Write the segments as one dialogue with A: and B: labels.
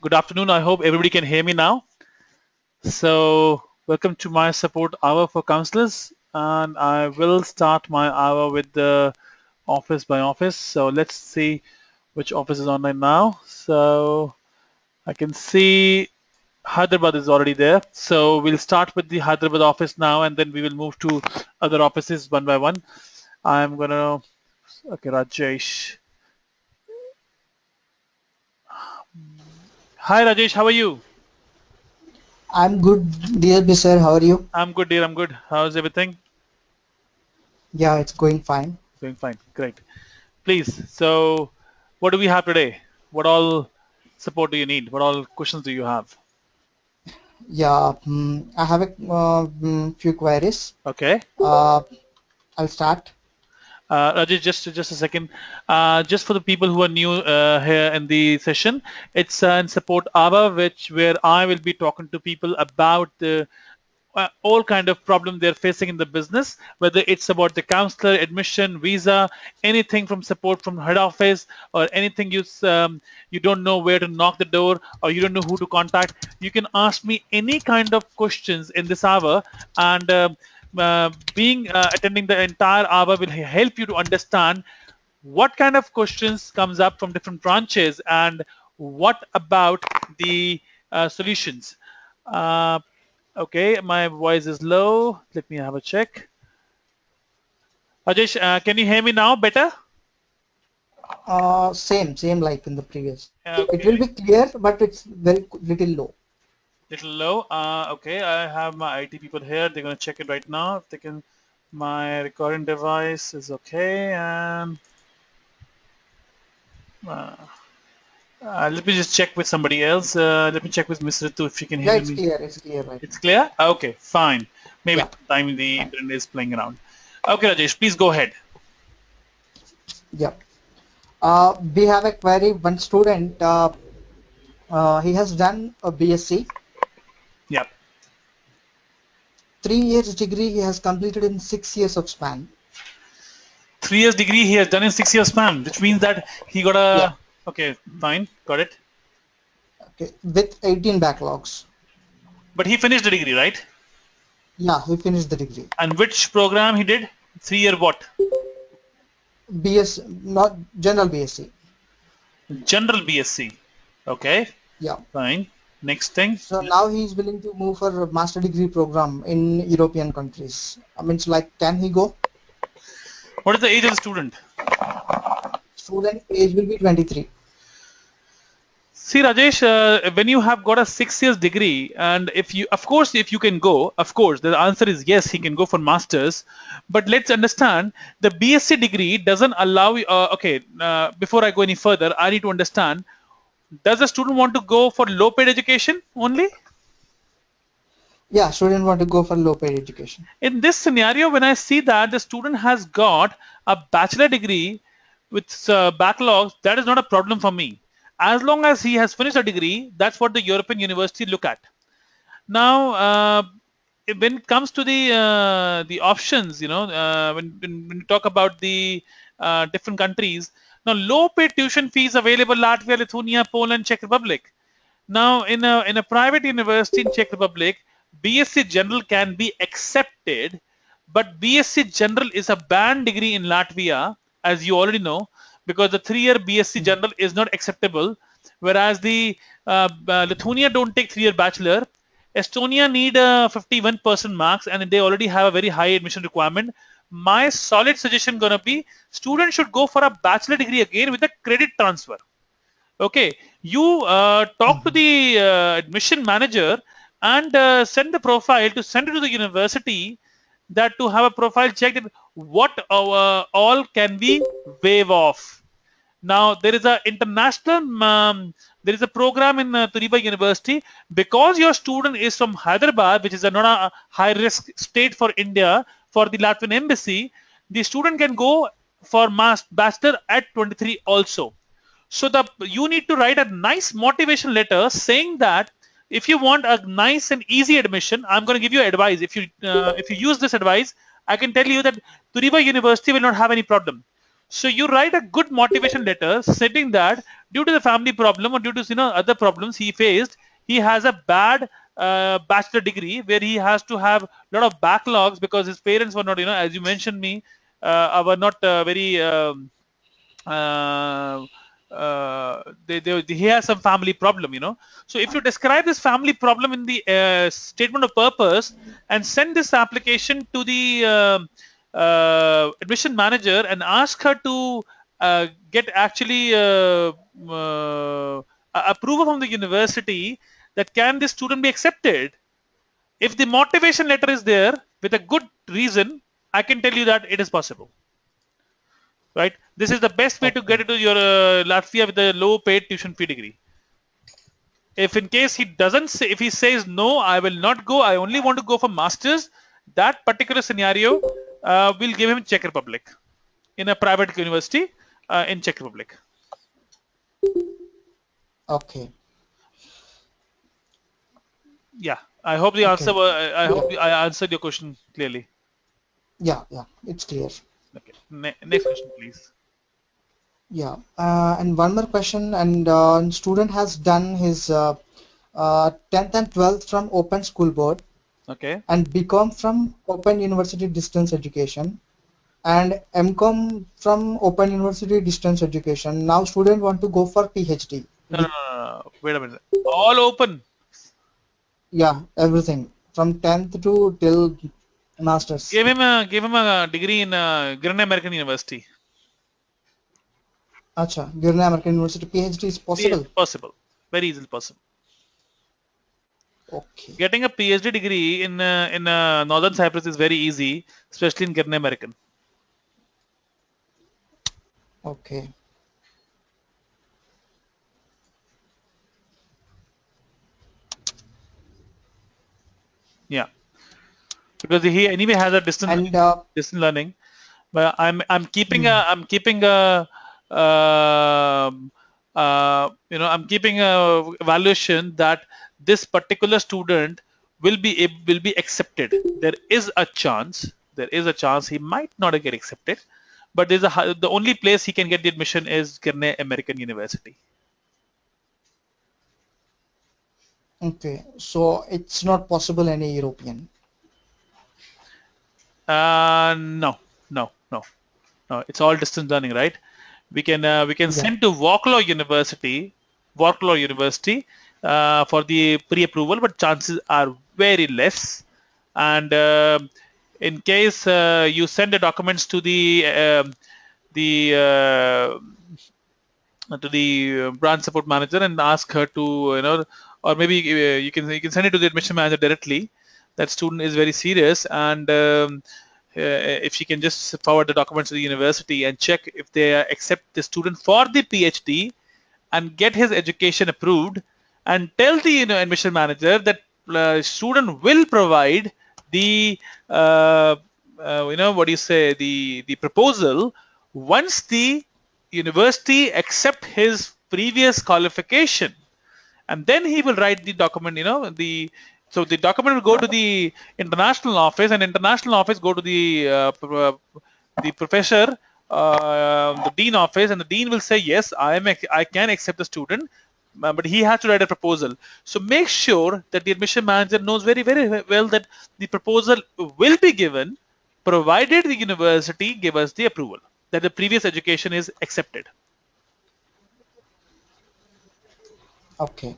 A: Good afternoon. I hope everybody can hear me now. So, welcome to my support hour for counselors, and I will start my hour with the office by office. So, let's see which office is online now. So, I can see Hyderabad is already there. So, we'll start with the Hyderabad office now, and then we will move to other offices one by one. I'm gonna, okay, Rajesh. Hi, Rajesh. How are you?
B: I'm good, dear sir. How are you?
A: I'm good, dear. I'm good. How's everything?
B: Yeah, it's going fine.
A: Doing fine. Great. Please. So, what do we have today? What all support do you need? What all questions do you have?
B: Yeah, I have a few queries.
A: Okay.
B: Uh, I'll start.
A: Rajesh, just a second. Just for the people who are new here in the session, it's an support hour, which where I will be talking to people about the all kind of problem they're facing in the business, whether it's about the counselor, admission, visa, anything from support from head office, or anything you don't know where to knock the door, or you don't know who to contact. You can ask me any kind of questions in this hour, and being attending the entire hour will help you to understand what kind of questions comes up from different branches and what about the solutions. Uh, okay, my voice is low. Let me have a check. Rajesh, can you hear me now better?
B: Same like in the previous. It
A: Okay,
B: will be clear, but it's very little low.
A: little low. Okay, I have my IT people here. They're gonna check it right now. If they can, my recording device is okay, and uh, let me just check with somebody else. Let me check with Miss Ritu if she can
B: Yeah,
A: hear
B: it's
A: me.
B: clear. It's clear right
A: It's
B: now.
A: clear? Okay, fine. Maybe
B: Yeah,
A: sometime the
B: fine.
A: internet is playing around. Okay, Rajesh, please go ahead.
B: Yeah. We have a query. One student, he has done a BSc,
A: Yep.
B: 3 years degree. He has completed in 6 years of span.
A: 3 years degree he has done in 6 years span, which means that he got
B: Yeah.
A: a. Okay, fine, got it.
B: Okay. With 18 backlogs.
A: But he finished the degree, right?
B: Yeah, he finished the degree.
A: And which program he did? 3 year what?
B: BS, not general BSc.
A: General BSc. Okay,
B: Yeah.
A: fine. Next thing.
B: So now he is willing to move for a master degree program in European countries. I mean, it's like, can he go?
A: What is the age of the student?
B: Student age will be 23.
A: See, Rajesh, when you have got a 6 years degree, and if you, of course, if you can go, of course, the answer is yes, he can go for masters. But let's understand the BSc degree doesn't allow you. Okay, before I go any further, I need to understand: does the student want to go for low-paid education only?
B: Yeah, student want to go for low paid education.
A: In this scenario, when I see that the student has got a bachelor degree with backlogs, that is not a problem for me. As long as he has finished a degree, that's what the European university look at. Now, when it comes to the options, when you talk about the different countries, now low-paid tuition fees available Latvia, Lithuania, Poland, Czech Republic. Now, in a private university in Czech Republic, BSc General can be accepted, but BSc General is a banned degree in Latvia, as you already know, because the 3 year BSc
B: Mhm.
A: General is not acceptable, whereas the Lithuania don't take 3 year bachelor. Estonia need 51% marks, and they already have a very high admission requirement. My solid suggestion gonna be students should go for a bachelor degree again with a credit transfer. Okay, you talk to
B: Mhm.
A: the admission manager and send the profile to send it to the university that to have a profile checked that what all can we waive off. Now there is a international there is a program in Turiba University because your student is from Hyderabad, which is a not a high risk state for India for the Latvian embassy. The student can go for bachelor at 23 also. So the you need to write a nice motivation letter saying that if you want a nice and easy admission, I'm going to give you advice. If you use this advice, I can tell you that Turiba University will not have any problem. So you write a good motivation letter stating that. due to the family problem or due to other problems he faced, he has a bad bachelor degree where he has to have a lot of backlogs because his parents were not, as you mentioned me, were not very. Uh, he has some family problem, So if you describe this family problem in the statement of purpose and send this application to the admission manager and ask her to get actually approval from the university that can this student be accepted. If the motivation letter is there with a good reason, I can tell you that it is possible. Right? This is the best way to get into your Latvia with a low paid tuition fee degree. If in case he doesn't say, if he says no, I will not go, I only want to go for masters, that particular scenario will give him Czech Republic in a private university in Czech Republic.
B: Okay.
A: Yeah, I hope the answer. I hope I answered your question clearly.
B: Yeah, it's clear.
A: Okay. Next question, please.
B: Yeah, and one more question. And student has done his 10th and 12th from Open School Board.
A: Okay.
B: And BCom from Open University Distance Education. And MCom from Open University Distance Education. Now student want to go for PhD.
A: No. Wait a minute. All open.
B: Yeah, everything from 10th to till masters.
A: Give him a degree in Grand American University.
B: Acha, Grand American University PhD is possible.
A: Possible, very easily possible.
B: Okay.
A: Getting a PhD degree in Northern Cyprus is very easy, especially in Grand American.
B: Okay.
A: Yeah, because he anyway has a distance learning. But I'm keeping I'm keeping a I'm keeping a evaluation that this particular student will be accepted. There is a chance. There is a chance he might not get accepted, but the only place he can get the admission is Grand American University.
B: Okay, so it's not possible any European.
A: No. It's all distance learning, right? We can send to Warklaw University for the pre-approval, but chances are very less. And in case you send the documents to the branch support manager and ask her to or maybe you can send it to the admission manager directly. That student is very serious, and if she can just forward the documents to the university and check if they accept the student for the PhD and get his education approved, and tell the admission manager that student will provide the the proposal once the university accept his previous qualification, and then he will write the document. So the document will go to the international office, and international office go to the professor, the dean office, and the dean will say yes, I can accept the student, but he has to write a proposal. So make sure that the admission manager knows very well that the proposal will be given, provided the university give us the approval that the previous education is accepted.
B: Okay.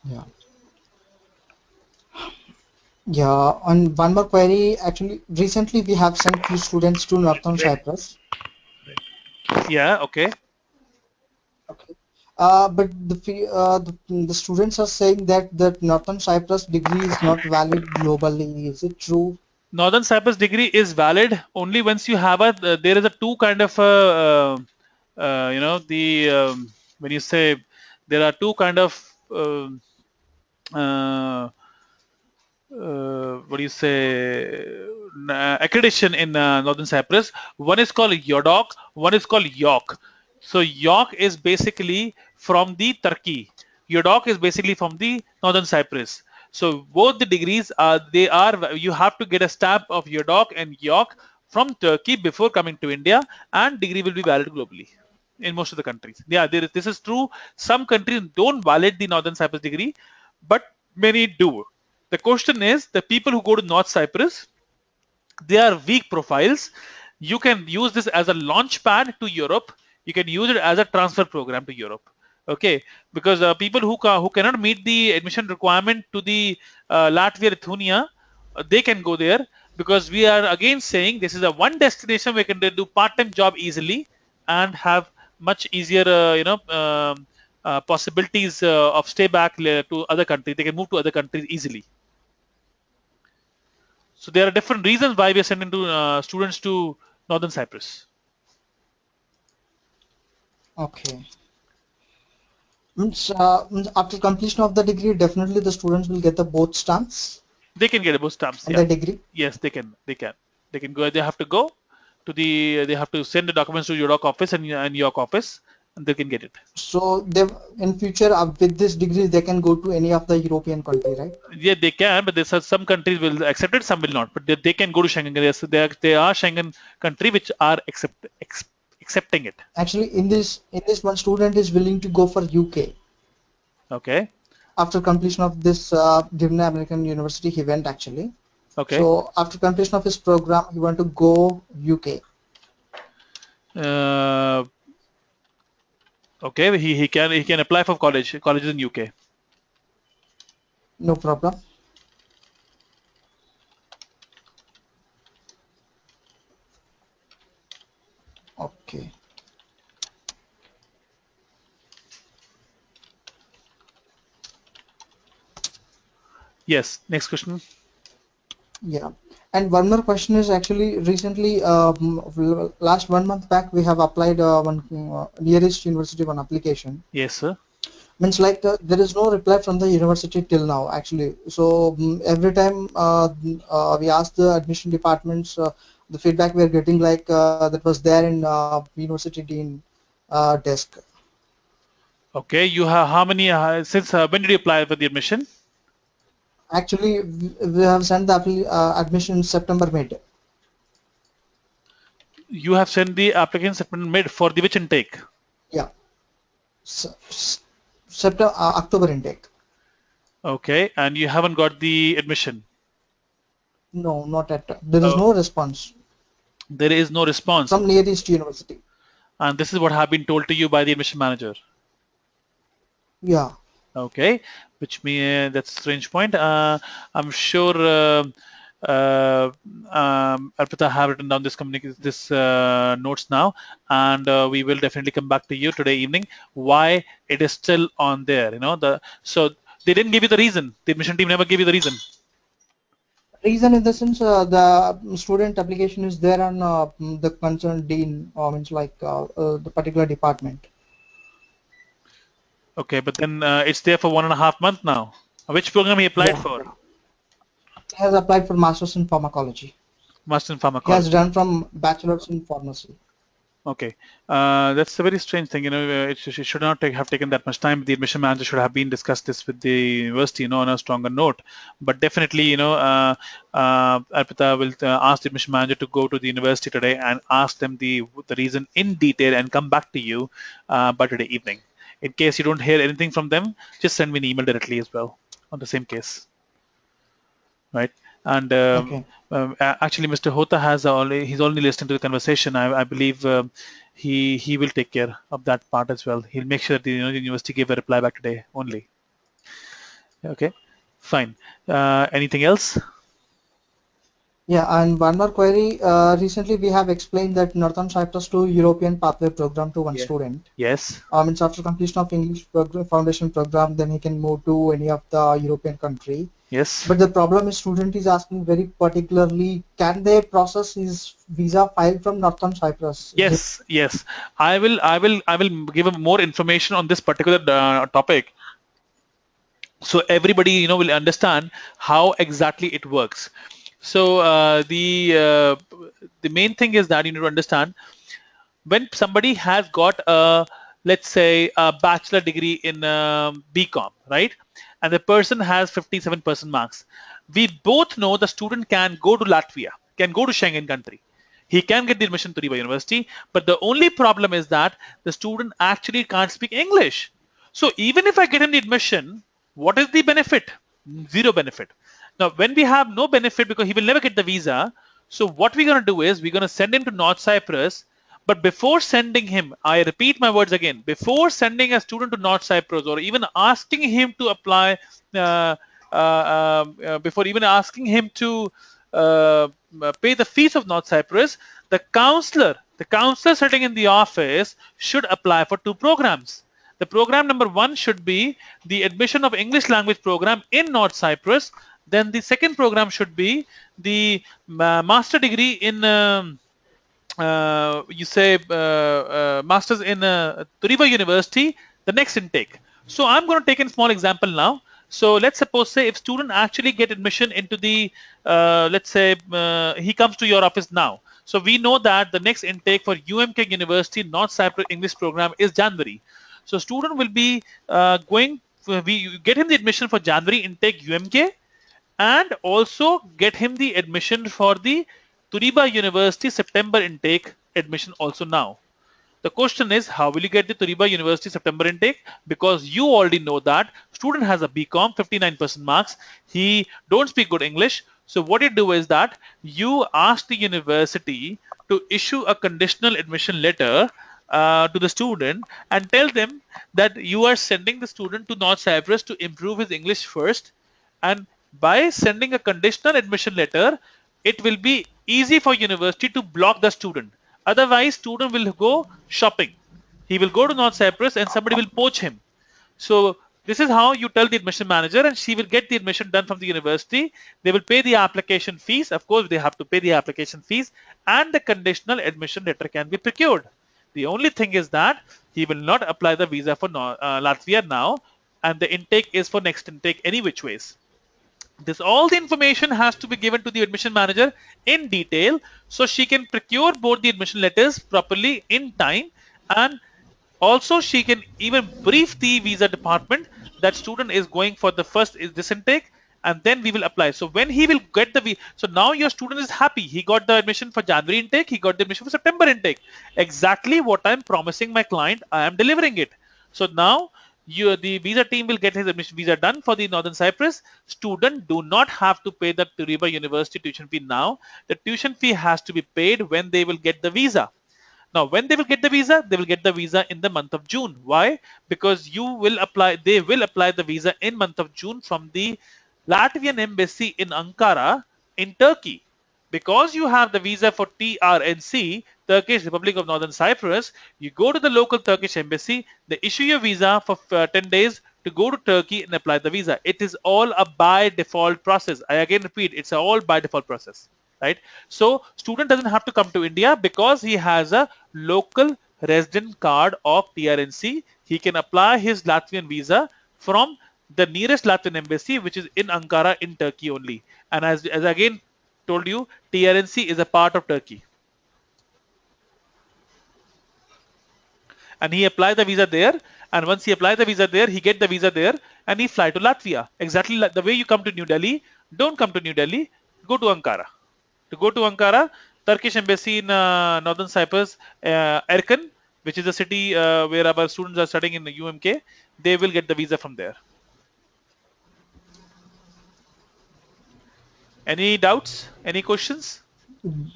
B: Yeah. Yeah, and one more query. Actually, recently we have sent few students to Northern Cyprus.
A: Yeah. Okay.
B: But the students are saying that Northern Cyprus degree is not valid globally. Is it true?
A: Northern Cyprus degree is valid only once you have there is a two kind of when you say there are two kind of what do you say accreditation in Northern Cyprus. One is called YODOC, one is called YOC. So YOC is basically from the Turkey. YODOC is basically from the Northern Cyprus. So both the degrees you have to get a stamp of YODOC and YOC from Turkey before coming to India, and degree will be valid globally. in most of the countries. Yeah, this is true. Some countries don't validate the Northern Cyprus degree, but many do. The question is, the people who go to North Cyprus, they are weak profiles. You can use this as a launch pad to Europe. You can use it as a transfer program to Europe. Okay, because people who cannot meet the admission requirement to the Latvia, Lithuania, they can go there, because we are again saying this is a one destination where can they do part-time job easily and have much easier, possibilities of stay back to other countries. They can move to other countries easily. So there are different reasons why we are sending to students to Northern Cyprus.
B: Okay. Means after completion of the degree, definitely the students will get the both stamps
A: They can get both stamps.
B: and
A: Yeah.
B: the degree.
A: Yes, they can. They can. They can go. They have to go to the. They have to send the documents to York office and York office, and they can get it.
B: So they in future with this degree they can go to any of the European country, right?
A: Yeah, they can, but there's some countries will accept it, some will not. But they can go to Schengen. There are Schengen country which are accepting it.
B: Actually, in this one student is willing to go for UK.
A: Okay.
B: After completion of this Divna American University, he went actually.
A: Okay.
B: So after completion of his program, he want to go UK.
A: Uh, okay. He can apply for colleges in UK.
B: No problem. Okay.
A: Yes. Next question.
B: Yeah. And one more question is actually recently, last 1 month back, we have applied one nearest university one application.
A: Yes, sir.
B: Means like there is no reply from the university till now actually. So every time we ask the admission departments, the feedback we are getting like that was there in university dean desk.
A: Okay. You have how many? Since when did you apply for the admission?
B: Actually, we have sent the admission in September mid.
A: You have sent the application September mid for the which intake?
B: Yeah. September October intake.
A: Okay, and you haven't got the admission.
B: No, not at. There is
A: Oh,
B: no response
A: there is no response,
B: from nearest university.
A: and this is what have been told to you by the admission manager.
B: Yeah.
A: Okay, which means that's a strange point. I'm sure Arpita have written down this notes now, and we will definitely come back to you today evening why it is still on there. So they didn't give you the reason. The admission team never gave you the reason.
B: Reason in the sense the student application is there on the concerned dean, means like the particular department.
A: Okay, but then it's there for 1.5 months now. Which program he applied
B: Yeah.
A: for?
B: He has applied for masters in pharmacology.
A: Master in
B: He has
A: pharmacology.
B: done from bachelor's in pharmacy.
A: Okay, that's a very strange thing. It should not have taken that much time. The admission manager should have been discussed this with the university, on a stronger note. But definitely, Arpita will ask the admission manager to go to the university today and ask them the reason in detail and come back to you by today evening. In case you don't hear anything from them, just send me an email directly as well on the same case, right? And
B: Okay.
A: actually, Mr. Hota he's only listening to the conversation. I believe he will take care of that part as well. He'll make sure that the university give a reply back today only. Okay, fine. Anything else?
B: Yeah, and one more query. Recently, we have explained that Northern Cyprus to European Pathway Program to one
A: Yeah.
B: student.
A: Yes.
B: Means after completion of English foundation program, then he can move to any of the European country.
A: Yes.
B: But the problem is student is asking very particularly, can they process his visa file from Northern Cyprus?
A: Yes. Yes. I will give him more information on this particular topic, so everybody will understand how exactly it works. So the main thing is that you need to understand, when somebody has got a, let's say, a bachelor degree in BCom, right, and the person has 57% marks, we both know the student can go to Latvia, can go to Schengen country, He can get the admission to Turiba University, but the only problem is that the student actually can't speak English. So even if I get him the admission, what is the benefit? Zero benefit. Now, when we have no benefit because he will never get the visa, so what we're going to do is we're going to send him to North Cyprus. But before sending him, I repeat my words again, before sending a student to North Cyprus or even asking him to apply, before even asking him to pay the fees of North Cyprus, the counselor sitting in the office should apply for two programs. The program number one should be the admission of English language program in North Cyprus. Then the second program should be the master degree in masters in Turiba University, the next intake. So I'm going to take a small example now. So let's suppose, say, if student actually get admission into the, let's say he comes to your office now. So we know that the next intake for UMK University North Cyprus English program is January. So student will be we get him the admission for January intake UMK, and also get him the admission for the Turiba University September intake admission also now. The question is, how will you get the Turiba University September intake? Because you already know that student has a BCom, 59% marks. He don't speak good English. So what you do is that you ask the university to issue a conditional admission letter to the student and tell them that you are sending the student to North Cyprus to improve his English first, and by sending a conditional admission letter, it will be easy for university to block the student. Otherwise, student will go shopping. He will go to North Cyprus and somebody will poach him. So this is how you tell the admission manager, and she will get the admission done from the university. They will pay the application fees. Of course, they have to pay the application fees, and the conditional admission letter can be procured. The only thing is that he will not apply the visa for Latvia now, and the intake is for next intake any which ways. This all the information has to be given to the admission manager in detail, so she can procure both the admission letters properly in time, and also she can even brief the visa department that student is going for the first is this intake, and then we will apply. So when he will get the so now your student is happy, he got the admission for January intake, he got the admission for September intake. Exactly what I'm promising my client, I am delivering it. So now the visa team will get his admission visa done for the Northern Cyprus. Student do not have to pay the Turiba University tuition fee now. The tuition fee has to be paid when they will get the visa. Now, when they will get the visa, they will get the visa in the month of June. Why? Because they will apply the visa in month of June from the Latvian embassy in Ankara in Turkey. Because you have the visa for TRNC, Turkish Republic of Northern Cyprus, you go to the local Turkish embassy, they issue your visa for 10 days to go to Turkey and apply the visa. It is all a by default process. I again repeat, it's all by default process, right? So student doesn't have to come to India because he has a local resident card of TRNC. He can apply his Latvian visa from the nearest Latvian embassy, which is in Ankara in Turkey only. And as again told you, TRNC is a part of Turkey. And he applied the visa there, and once he applied the visa there, he get the visa there, and he fly to Latvia. Exactly like the way you come to New Delhi. Don't come to New Delhi, go to Ankara. To go to Ankara, Turkish embassy in Northern Cyprus, Erkan, which is a city where our students are studying in the UMK, they will get the visa from there. Any doubts? Any questions?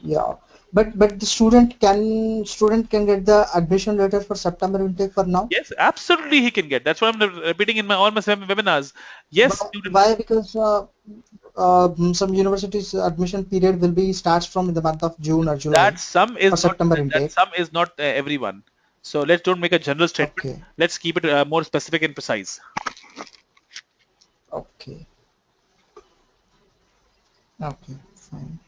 B: Yeah, but the student can get the admission letter for September intake for now.
A: Yes, absolutely he can get. That's what I'm repeating in all my webinars. Yes, student.
B: Why? Because some universities admission period will be starts from the month of June or July
A: That sum is
B: for
A: not
B: September
A: that
B: intake.
A: sum is not everyone. So let's don't make a general statement.
B: Okay.
A: Let's keep it more specific and precise.
B: Okay. Okay. Fine.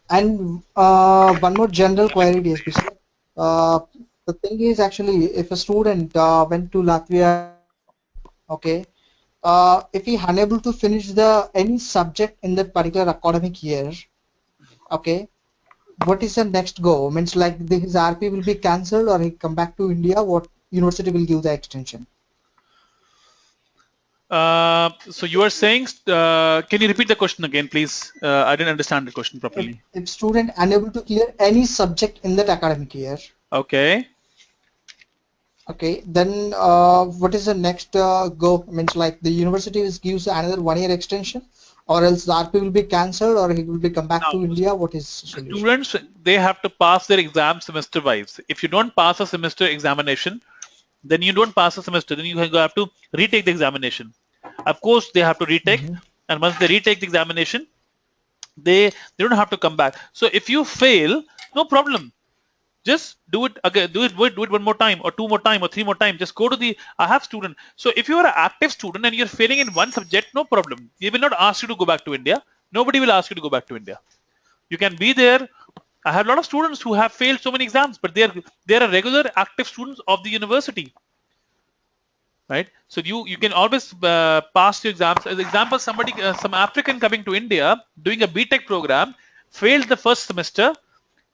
B: And one more general query, DSP sir. The thing is actually, if a student went to Latvia, okay, if he unable to finish the any subject in that particular academic year, okay, what is the next go? Means like his RP will be cancelled or he come back to India. What university will give the extension?
A: So you are saying, can you repeat the question again, please? I didn't understand the question properly.
B: If student unable to clear any subject in that academic year,
A: Okay.
B: okay, then what is the next go? Means like the university gives another 1 year extension, or else the RP will be cancelled, or he will be come back
A: Now,
B: to India. What is the solution?
A: students, they have to pass their exam semester wise. If you don't pass a semester examination, then you don't pass a semester. Then you have to retake the examination. Of course, they have to retake,
B: Hmm.
A: and once they retake the examination, they don't have to come back. So if you fail, no problem. Just do it again, do it one more time, or two more time, or three more time. Just go to the I have student. So if you are an active student and you're failing in one subject, no problem. They will not ask you to go back to India. Nobody will ask you to go back to India. You can be there. I have a lot of students who have failed so many exams, but they're a regular active students of the university, right? So you can always pass your exams. As example, somebody some African coming to India doing a BTech program failed the first semester.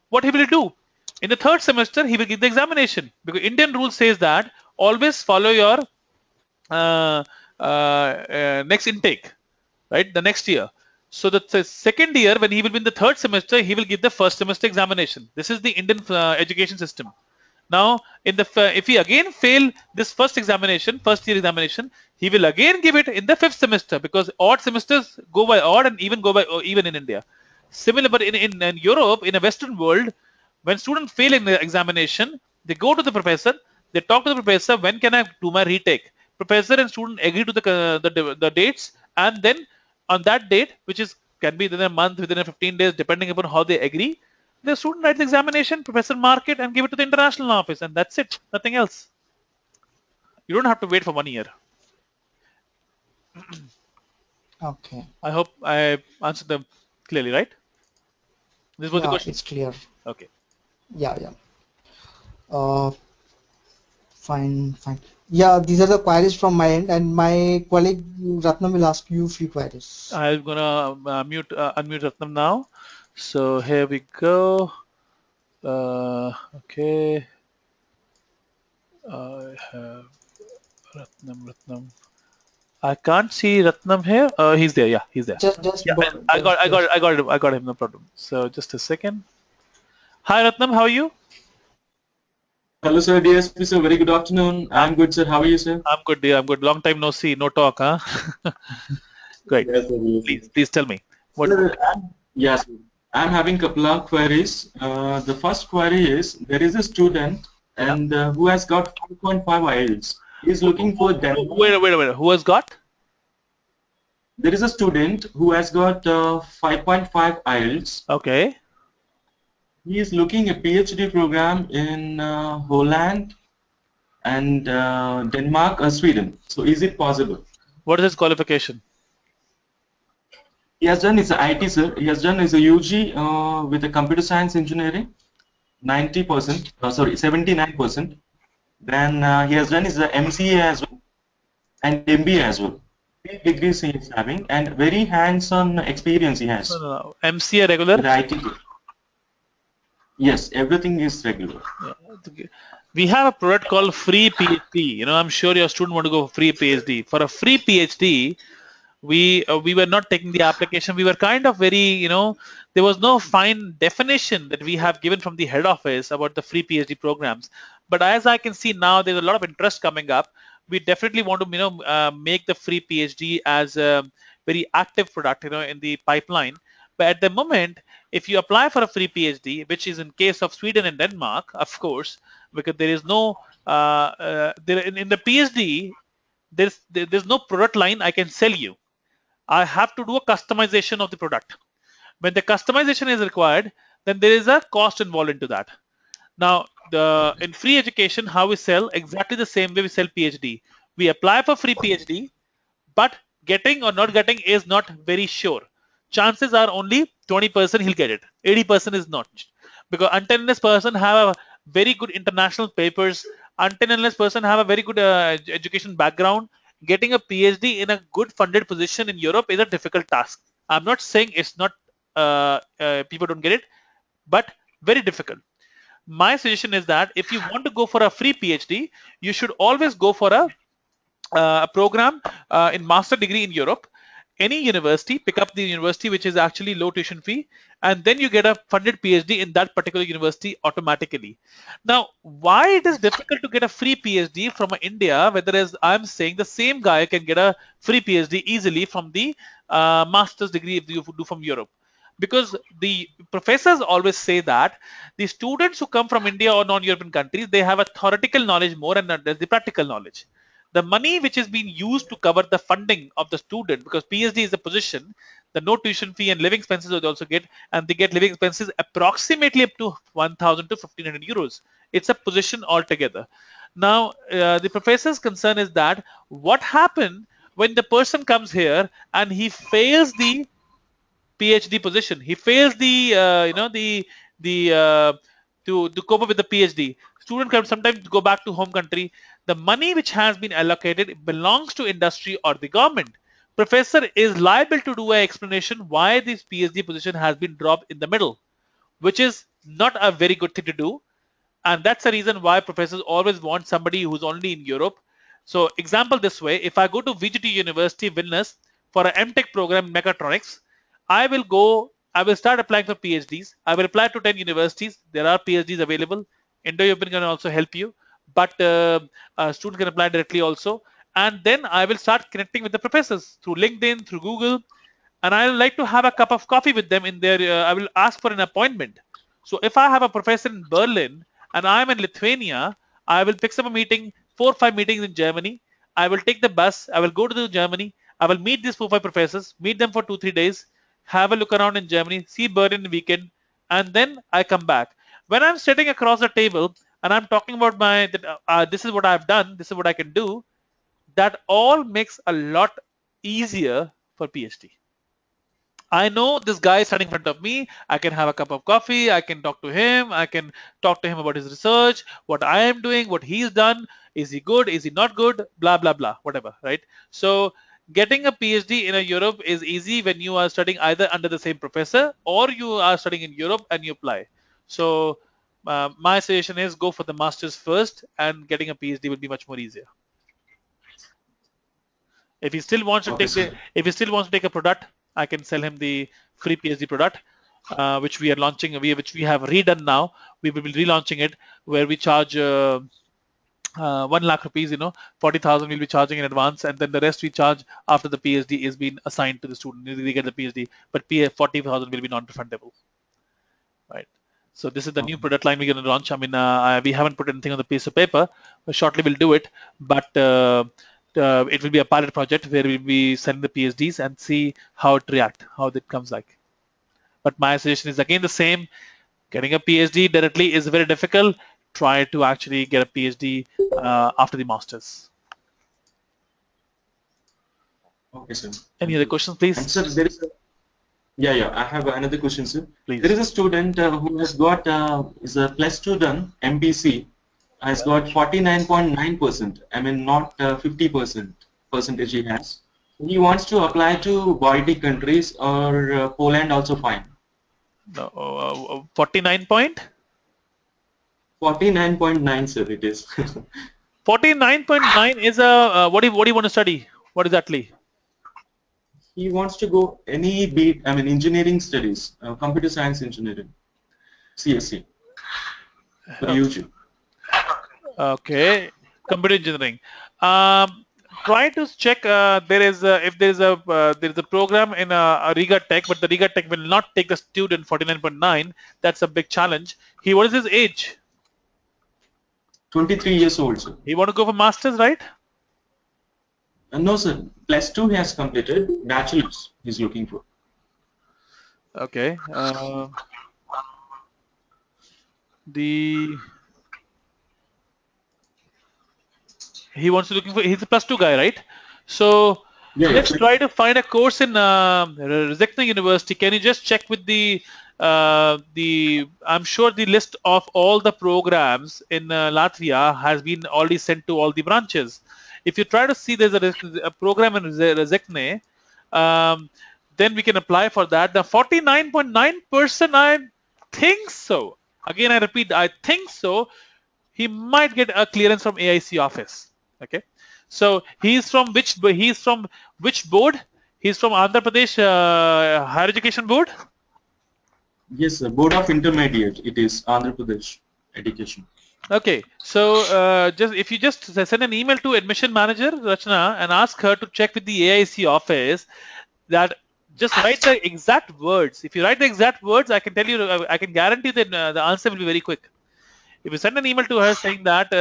A: What he will do in the third semester, he will give the examination, because Indian rule says that always follow your uh, next intake, right? The next year. So the second year, when he will be in the third semester, he will give the first semester examination. This is the Indian education system. Now, if he again fail this first year examination, he will again give it in the fifth semester, because odd semesters go by odd and even go by even in India. Similar, but in Europe, in a Western world, when students fail in the examination, they go to the professor, they talk to the professor, when can I do my retake? Professor and student agree to the dates, and then on that date, which is can be within a month, within a 15 days, depending upon how they agree, the student writes the examination, professor mark it, and give it to the international office, and that's it. Nothing else. You don't have to wait for 1 year.
B: Okay.
A: I hope I answered them clearly, right? This was the
B: Yeah,
A: question.
B: it's clear.
A: Okay.
B: Yeah, yeah. Uh, Fine, fine. Yeah, these are the queries from my end, and my colleague Ratnam will ask you a few queries.
A: I'm gonna unmute Ratnam now. So here we go. Okay. I have Ratnam. I can't see Ratnam here. He's there. Yeah, he's there.
B: Just,
A: Yeah,
B: but
A: I got,
B: just,
A: I got,
B: just.
A: I got him. I got him. No problem. So just a second. Hi, Ratnam. How are you?
C: Hello, sir. DSP, sir. Very good afternoon.
A: I'm,
C: I'm good, sir. How are you, sir?
A: I'm good, dear. I'm good. Long time no see, no talk, huh? Great.
C: Yes, sir. Yes, sir.
A: Please tell me. What?
C: Sir, yes, sir. I'm having a couple of queries. The first query is there is a student
A: Yeah.
C: and who has got 4.5 IELTS. He's looking for Denmark.
A: Wait. Who has got?
C: There is a student who has got 5.5 IELTS.
A: Okay.
C: He is looking a PhD program in Holland and Denmark or Sweden. So is it possible?
A: What is his qualification?
C: He has done his IT, sir. He has done his UG with a computer science engineering, 90%, sorry, 79%. Then he has done his MCA as well and MBA as well. 3 degrees he is having and very hands-on experience he
A: No,
C: has
A: no, no. MCA regular?
C: with IT. Yes, everything is regular.
A: Yeah. We have a product called free PhD. I'm sure your student want to go for free PhD. For a free PhD, we were not taking the application. We were kind of very, there was no fine definition that we have given from the head office about the free PhD programs. But as I can see now, there's a lot of interest coming up. We definitely want to, make the free PhD as a very active product, in the pipeline. But at the moment, if you apply for a free PhD, which is in case of Sweden and Denmark, of course, because there is no there in the PhD, there's no product line I can sell you. I have to do a customization of the product. When the customization is required, then there is a cost involved into that. Now, in free education, how we sell exactly the same way we sell PhD. We apply for free PhD, but getting or not getting is not very sure. Chances are only 20% he'll get it. 80% is not, because until this person have a very good international papers, until unless person have a very good education background, getting a PhD in a good funded position in Europe is a difficult task. I'm not saying it's not people don't get it, but very difficult. My suggestion is that if you want to go for a free PhD, you should always go for a a program in master degree in Europe. Any university, pick up the university which is actually low tuition fee, and then you get a funded PhD in that particular university automatically. Now, why it is difficult to get a free PhD from India, whereas I'm saying the same guy can get a free PhD easily from the master's degree if you do from Europe? Because the professors always say that the students who come from India or non-European countries, they have a theoretical knowledge more and there's the practical knowledge. The money which is being used to cover the funding of the student, because PhD is a position, the no tuition fee and living expenses they also get, and they get living expenses approximately up to 1,000 to 1,500 euros. It's a position altogether. Now, the professor's concern is that what happened when the person comes here and he fails the PhD position. He fails the to cope up with the PhD. Student can sometimes go back to home country. The money which has been allocated belongs to industry or the government. Professor is liable to do an explanation why this PhD position has been dropped in the middle, which is not a very good thing to do. And that's the reason why professors always want somebody who's only in Europe. So example this way, if I go to VGT University Vilnius for an MTech program in mechatronics, I will start applying for PhDs. I will apply to 10 universities. There are PhDs available. Indo-European can also help you, but students can apply directly also. And then I will start connecting with the professors through LinkedIn, through Google, and I would like to have a cup of coffee with them in their, I will ask for an appointment. So if I have a professor in Berlin and I'm in Lithuania, I will pick up a meeting, 4 or 5 meetings in Germany. I will take the bus, I will go to Germany, I will meet these 4 or 5 professors, meet them for 2 3 days, have a look around in Germany, see Berlin weekend, and then I come back. When I'm sitting across the table and I'm talking about this is what I've done, this is what I can do, that all makes a lot easier for PhD. I know this guy is standing in front of me. I can have a cup of coffee. I can talk to him. I can talk to him about his research, what I am doing, what he's done. Is he good? Is he not good? Blah, blah, blah, whatever, right? So getting a PhD in Europe is easy when you are studying either under the same professor or you are studying in Europe and you apply. So my suggestion is go for the master's first, and getting a PhD will be much more easier. If he still wants to take a product, I can sell him the free PhD product, which we are launching, which we have redone now. We will be relaunching it, where we charge 1 lakh rupees. 40,000 we'll be charging in advance, and then the rest we charge after the PhD is being assigned to the student. They get the PhD, but 40,000 will be non-refundable. Right. So this is the new product line we're going to launch. I mean, we haven't put anything on the piece of paper, but shortly we'll do it. But it will be a pilot project where we'll be selling the PhDs and see how it react, how it comes like. But my suggestion is again the same. Getting a PhD directly is very difficult. Try to actually get a PhD after the masters.
C: Okay, sir.
A: Any other questions, please?
C: And sir, there is I have another question, sir.
A: Please.
C: There is a student who has got is a +2 done MPC, has got 49.9%. I mean, not 50% percentage he has. He wants to apply to Baltic countries or Poland also fine.
A: No, 49 point?
C: 49.9, sir, it is.
A: 49.9 is a what do you want to study? What exactly?
C: He wants to go any engineering studies, computer science engineering, CSC, for UG.
A: Okay, computer engineering. Try to check if there is a program in Riga Tech, but the Riga Tech will not take the student 49.9. That's a big challenge. What is his age?
C: 23 years old, sir.
A: He want to go for masters, right?
C: No, sir. +2 he has completed. Bachelor's he's looking for.
A: Okay. He's a +2 guy, right? So let's try to find a course in Rezekne University. Can you just check with I'm sure the list of all the programs in Latvia has been already sent to all the branches. If you try to see there's a program in Rezekne, then we can apply for that. The 49.9%, I think so. Again, I repeat, I think so. He might get a clearance from AIC office. Okay. So he's from which board? He's from Andhra Pradesh Higher Education Board.
C: Yes, sir. Board of Intermediate. It is Andhra Pradesh Education.
A: Okay, so just if you just send an email to admission manager Rachna and ask her to check with the AIC office that just write the exact words. If you write the exact words, I can tell you, I can guarantee that the answer will be very quick. If you send an email to her saying that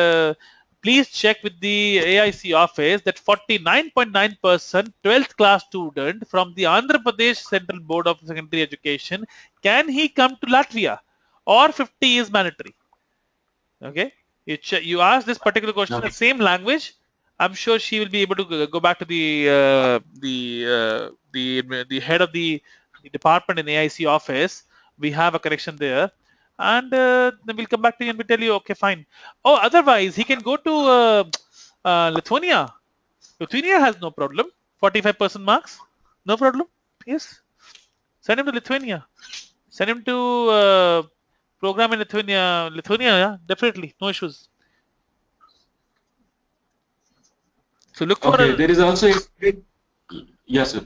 A: please check with the AIC office that 49.9% 12th class student from the Andhra Pradesh Central Board of Secondary Education, can he come to Latvia or 50 is mandatory? Okay, you ask this particular question in the same language. I'm sure she will be able to go back to the head of the department in AIC office. We have a correction there, and then we'll come back to you and we'll tell you, okay, fine. Oh, otherwise he can go to Lithuania. Lithuania has no problem. 45% marks, no problem. Yes, send him to Lithuania. Send him to program in Lithuania. Lithuania, yeah, definitely, no issues. So look for
C: Okay, there is also a yes, sir.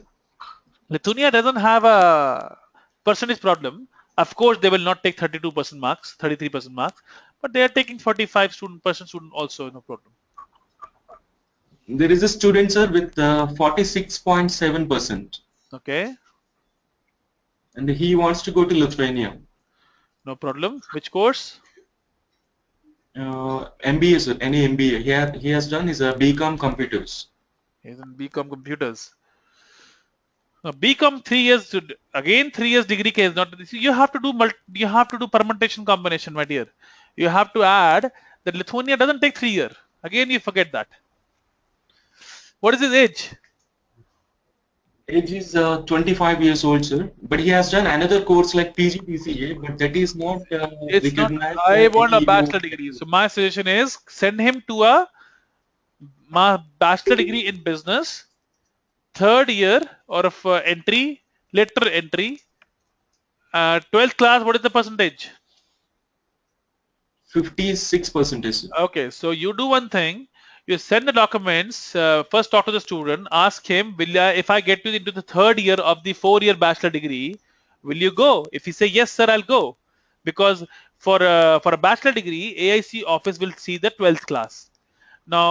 A: Lithuania doesn't have a percentage problem. Of course, they will not take 32% marks, 33% marks, but they are taking 45 student also, no problem.
C: There is a student, sir, with 46.7%,
A: Okay,
C: and he wants to go to Lithuania.
A: no problem. Which course?
C: MBA, sir, any MBA. He has done is a BCom Computers.
A: He's in BCom Computers. Now, BCom 3 years again 3 years degree case not you have to do you have to do permutation combination, my dear. You have to add that Lithuania doesn't take 3 year. Again, you forget that. What is his age?
C: Age is 25 years old, sir. But he has done another course like PGDCA, but that is not
A: It's not.
C: recognized by
A: I want a
C: any
A: bachelor degree. So my suggestion is send him to a bachelor degree in business, third year or of entry, later entry, 12th class. What is the percentage?
C: 56%, sir.
A: Okay, so you do one thing. You send the documents. First, talk to the student. Ask him, "Will if I get you into the third year of the 4 year bachelor degree, will you go?" If he say yes, sir, I'll go, because for a bachelor degree, AIC office will see the 12th class. Now,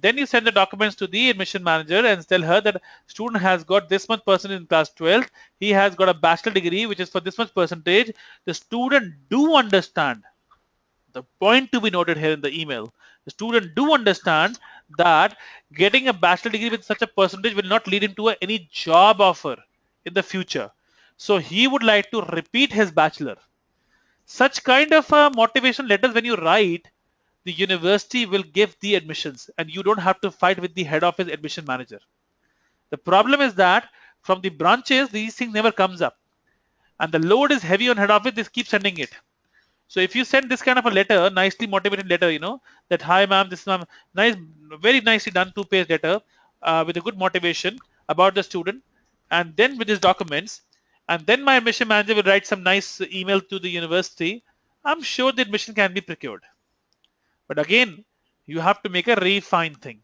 A: then you send the documents to the admission manager and tell her that student has got this much percent in class 12th. He has got a bachelor degree, which is for this much percentage. The student do understand. The point to be noted here in the email, the student do understand that getting a bachelor degree with such a percentage will not lead him to any job offer in the future. So he would like to repeat his bachelor. Such kind of motivation letters when you write, the university will give the admissions and you don't have to fight with the head office admission manager. The problem is that from the branches, these things never comes up. And the load is heavy on head office, they keep sending it. So if you send this kind of a letter, nicely motivated letter, that hi ma'am, this ma'am, nice, very nicely done 2-page letter with a good motivation about the student, and then with his documents, and then my admission manager will write some nice email to the university. I'm sure the admission can be procured. But again, you have to make a refined thing.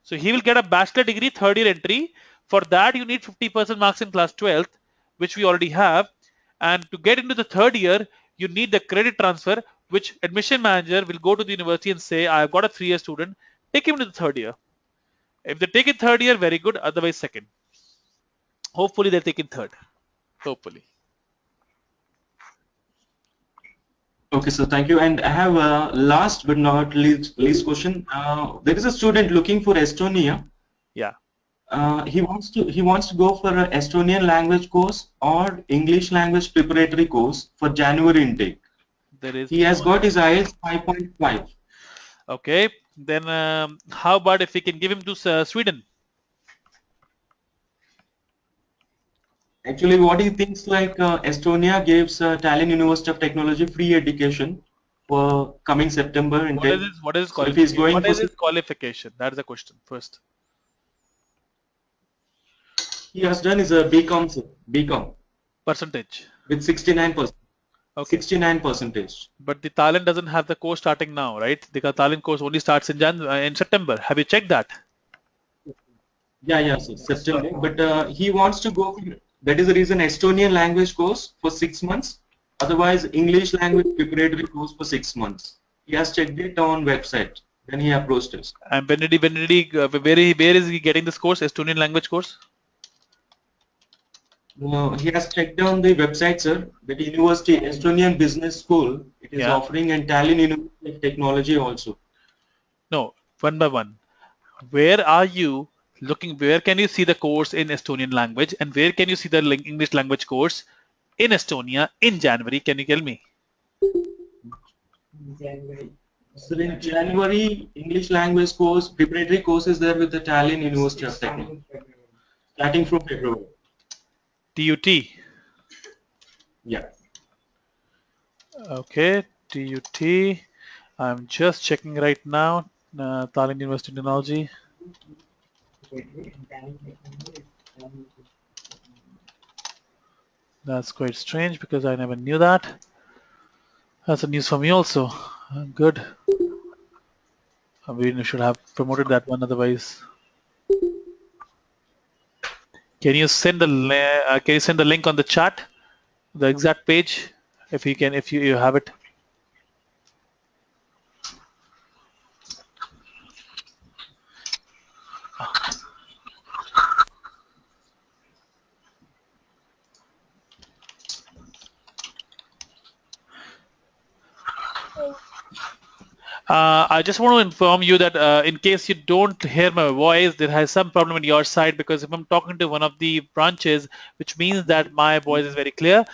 A: So he will get a bachelor degree, third year entry. For that, you need 50% marks in class 12th, which we already have. And to get into the third year, you need the credit transfer, which admission manager will go to the university and say, I've got a 3-year student, take him to the third year. If they take it third year, very good. Otherwise, second. Hopefully, they'll take it third. Hopefully.
C: Okay, so thank you. And I have a last but not least question. There is a student looking for Estonia.
A: Yeah.
C: He wants to go for an Estonian language course or English language preparatory course for January intake. He has got his IELTS 5.5.
A: Okay. Then how about if we can give him to Sweden?
C: Actually, what he thinks like Estonia gives Tallinn University of Technology free education for coming September intake.
A: What is his
C: So if he's
A: qualification?
C: going
A: What
C: for
A: is his qualification? That is the question first.
C: he has done is a BCom, sir, BCom
A: Percentage.
C: with 69%.
A: Okay.
C: 69 percentage.
A: But the Thailand doesn't have the course starting now, right? The Thailand course only starts in September. Have you checked that?
C: Yeah, so September. But he wants to go. That is the reason Estonian language course for 6 months. Otherwise, English language preparatory course for 6 months. He has checked it on website. Then he approached us.
A: And where is he getting this course, Estonian language course?
C: He has checked on the website, sir. That university, Estonian Business School, it is
A: Yeah.
C: offering in Tallinn University of Technology also.
A: No, one by one. Where are you looking? Where can you see the course in Estonian language, and where can you see the English language course in Estonia in January? Can you tell me?
C: So in January, English language course, preparatory course is there with the Tallinn University of Technology, starting from February.
A: TUT.
C: Yeah.
A: Okay, TUT. I'm just checking right now. Tallinn University of Technology. That's quite strange because I never knew that. That's a news for me also. Good. We should have promoted that one otherwise. Can you send the link on the chat, the exact page, if you can, if you have it. I just want to inform you that in case you don't hear my voice, there has some problem on your side because if I'm talking to one of the branches, which means that my voice is very clear,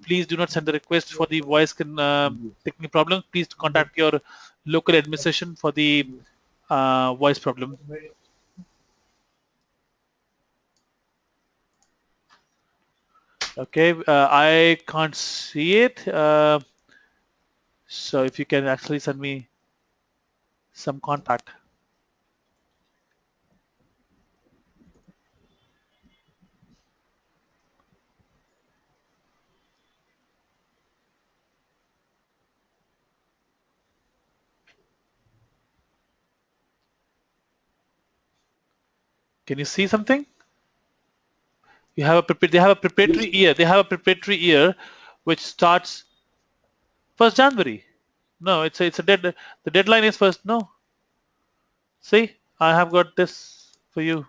A: please do not send the request for the voice technical problem. Please contact your local administration for the voice problem. Okay, I can't see it. So if you can actually send me some contact. Can you see something? You have they have a preparatory year. They have a preparatory year which starts 1st January. No, it's a dead. The deadline is first. No, see, I have got this for you.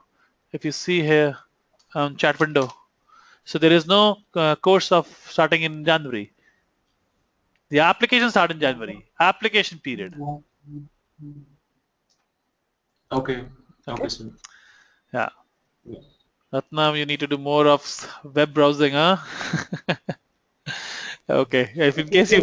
A: If you see here on chat window, so there is no course of starting in January. The application start in January. Application period.
C: Okay.
A: Okay.
C: Sir.
A: Yeah. Ratnam, you need to do more of web browsing, huh? Okay. If in case you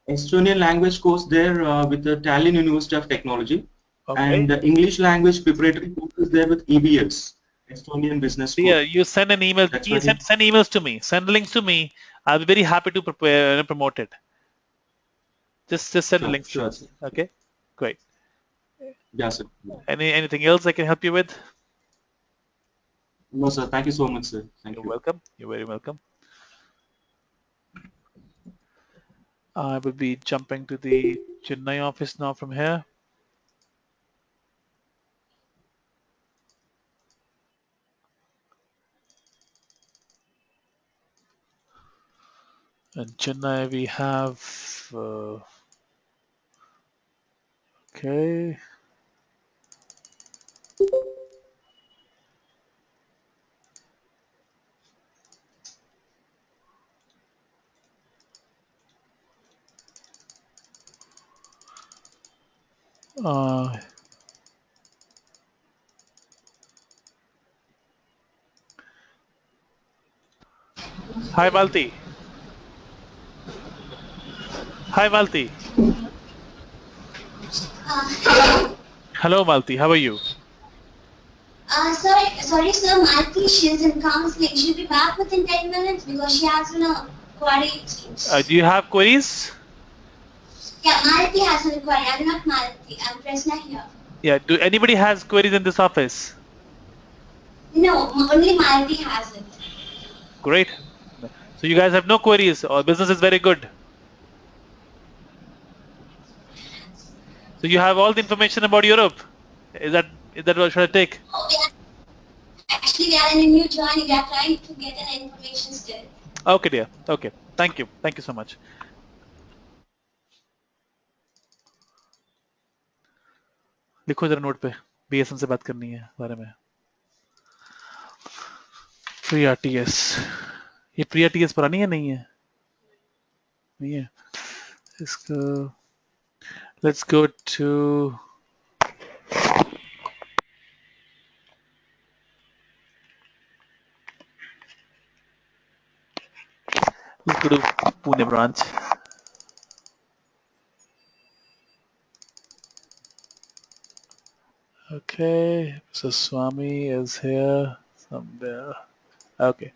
C: Estonian language course there with the Tallinn University of Technology,
A: okay.
C: and the English language preparatory course is there with EBS, Estonian Business School.
A: Yeah, you send an email. Send emails to me. Send links to me. I'll be very happy to prepare and promote it. Just send the links to us. Okay. Great.
C: Yes, sir.
A: Anything else I can help you with?
C: No, sir. Thank you so much, sir. Thank
A: You're
C: you.
A: welcome. You're very welcome. I will be jumping to the Chennai office now from here. In Chennai we have okay. Hi Malti. Hi Malti.
D: Hello.
A: Hello Malti. How are you?
D: Sorry, sir. Malti, she's in counseling. She'll be back within 10 minutes because she has a query.
A: Do you have queries?
D: Yeah, Malti has a query. I'm not Malti. I'm Prasna here.
A: Yeah. Do anybody has queries in this office?
D: No, only Malti has it.
A: Great. So you guys have no queries, or business is very good. So you have all the information about Europe. Is that what should I take?
D: Oh, actually, we are in a new journey. We are trying to get an information still.
A: Okay, dear. Okay. Thank you. Thank you so much. लिखो जरा note पे BSM से बात करनी है बारे में प्रिया TS ये प्रिया टीएस पुरानी है नहीं है नहीं है इसको let's go to let's go to Pune branch. Okay, so Swami is here somewhere. Okay.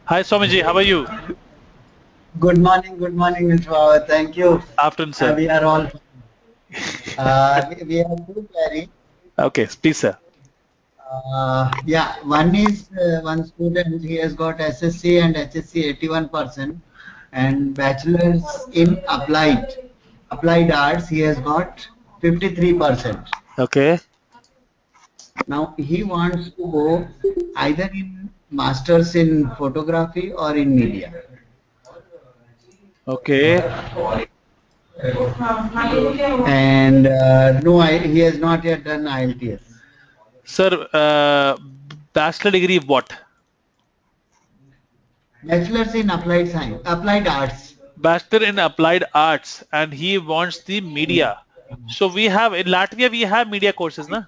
A: Hi Swamiji, how are you?
E: Good morning, Mr. Baba. Thank you.
A: Afternoon, sir.
E: We are all. We have two queries.
A: Okay, please, sir.
E: Yeah, one is one student. He has got SSC and HSC 81%, and bachelor's in applied arts. He has got 53%.
A: Okay.
E: Now he wants to go either in masters in photography or in media.
A: Okay.
E: And no, he has not yet done IELTS.
A: Sir, bachelor degree what?
E: Bachelor's in applied science, applied arts.
A: Bachelor in applied arts, and he wants the media. So we have in Latvia we have media courses, na?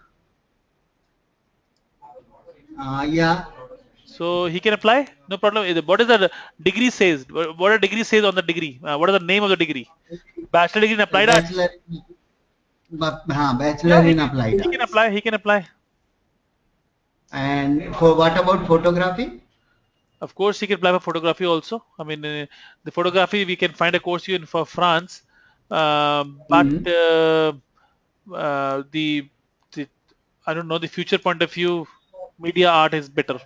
E: Yeah.
A: So he can apply, no problem. What is the degree says? What a degree says on the degree? What is the name of the degree? Bachelor degree in applied arts.
E: Bachelor in applied arts.
A: He can apply. He can apply.
E: And for what about photography?
A: Of course, he can apply for photography also. I mean, the photography we can find a course in for France, but the I don't know, the future point of view, media art is better.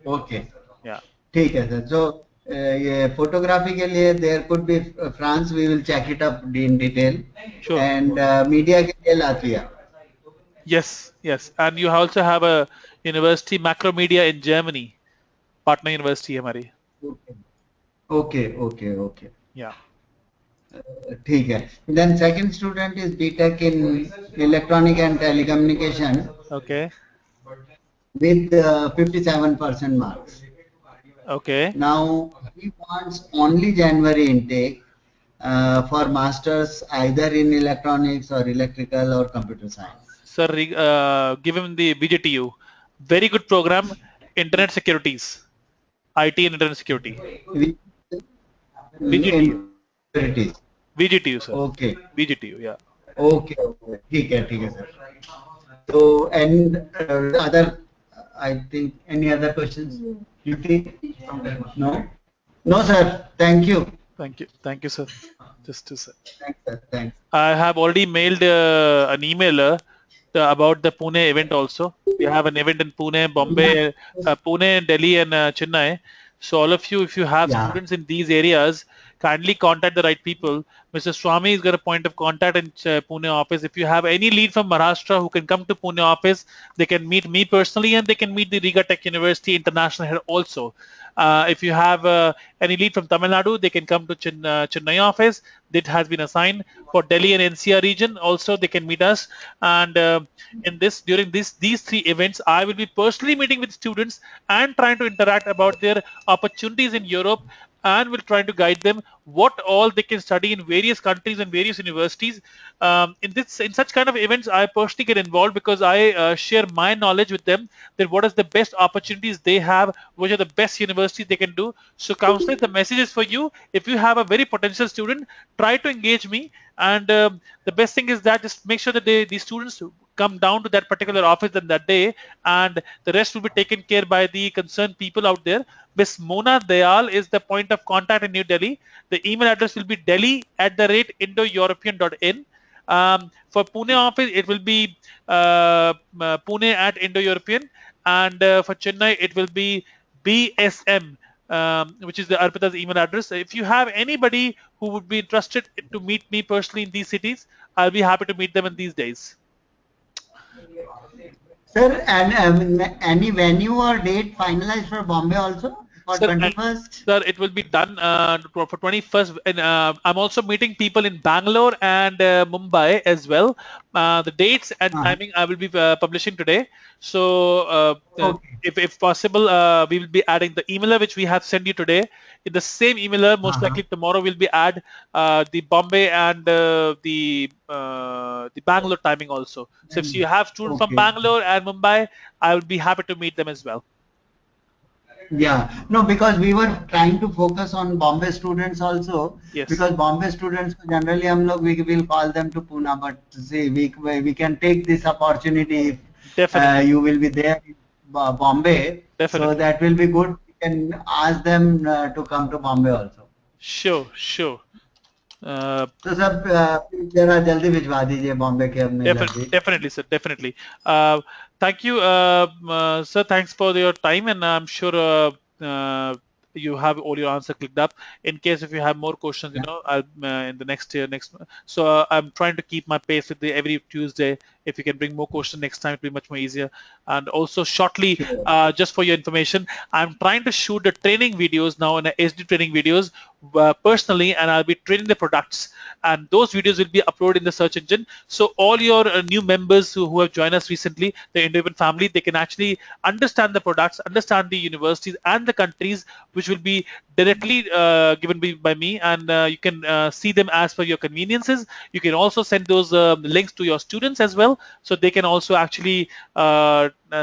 E: Okay.
A: Yeah.
E: ठीक है sir. So ये photography के लिए there could be France. We will check it up in detail.
A: Sure.
E: And media के लिए Latvia.
A: Yes, yes. And you also have a university, Macromedia in Germany, partner university हमारी.
E: Okay.
A: Yeah.
E: ठीक है. Then second student is BTech in electronic and telecommunication.
A: Okay.
E: With 57% marks.
A: Okay.
E: Now he wants only January intake for masters either in electronics or electrical or computer science.
A: Sir, give him the VGTU. Very good program, Internet Securities, IT and Internet Security. VGTU. VGTU, sir.
E: Okay.
A: VGTU, yeah.
E: Okay. ठीक है sir. So and other, I think any other questions? You think? No. No, sir. Thank you.
A: Thank you, sir. Just a sec.
E: Thanks, sir. Thanks.
A: I have already mailed an email about the Pune event also. We have an event in Pune, Bombay, Pune, Delhi, and Chennai. So all of you, if you have students in these areas, kindly contact the right people. Mr. Swami has got a point of contact in Pune office. If you have any lead from Maharashtra who can come to Pune office, they can meet me personally and they can meet the Riga Tech University International head also. If you have any lead from Tamil Nadu, they can come to Chennai office. That has been assigned for Delhi and NCR region. Also, they can meet us. And during these three events, I will be personally meeting with students and trying to interact about their opportunities in Europe, and will try to guide them what all they can study in various countries and various universities. In such kind of events, I personally get involved because I share my knowledge with them that what is the best opportunities they have, which are the best universities they can do. So counselor, the message is for you. If you have a very potential student, try to engage me. And the best thing is that just make sure that these students come down to that particular office on that day, and the rest will be taken care by the concerned people out there. Miss Mona Dayal is the point of contact in New Delhi. The email address will be delhi@indoeuropean.in. For Pune office, it will be Pune@Indo-European, and for Chennai, it will be BSM, which is the Arpita's email address. If you have anybody who would be interested to meet me personally in these cities, I'll be happy to meet them in these days.
E: Sir, and any venue or date finalized for Bombay also for 21st?
A: Sir, it will be done for 21st. And I'm also meeting people in Bangalore and Mumbai as well. The dates and timing I will be publishing today. So if possible, we will be adding the emailer which we have sent you today. In the same emailer, most likely tomorrow we'll be add the Bombay and the Bangalore timing also. So if you have students from Bangalore and Mumbai, I will be happy to meet them as well.
E: Yeah, no, because we were trying to focus on Bombay students also.
A: Yes.
E: Because Bombay students generally we will call them to Pune, but see, we can take this opportunity if you will be there in Bombay.
A: Definitely.
E: So that will be good. We can ask them to come to Bombay also.
A: Sure.
E: तो सब जरा जल्दी भिजवा दीजिए बॉम्बे के अपने
A: definitely sir, definitely. Thank you sir, thanks for your time, and I'm sure you have all your answer clicked up. In case if you have more questions, you know, I'll in the next year so I'm trying to keep my pace with the every Tuesday. If you can bring more questions next time, it'll be much more easier. And also shortly, just for your information, I'm trying to shoot the training videos now in a SD training videos personally, and I'll be training the products, and those videos will be uploaded in the search engine. So all your new members who have joined us recently, the Indo-Even family, they can actually understand the products, understand the universities and the countries, which will be directly given by me, and you can see them as per your conveniences. You can also send those links to your students as well, so they can also actually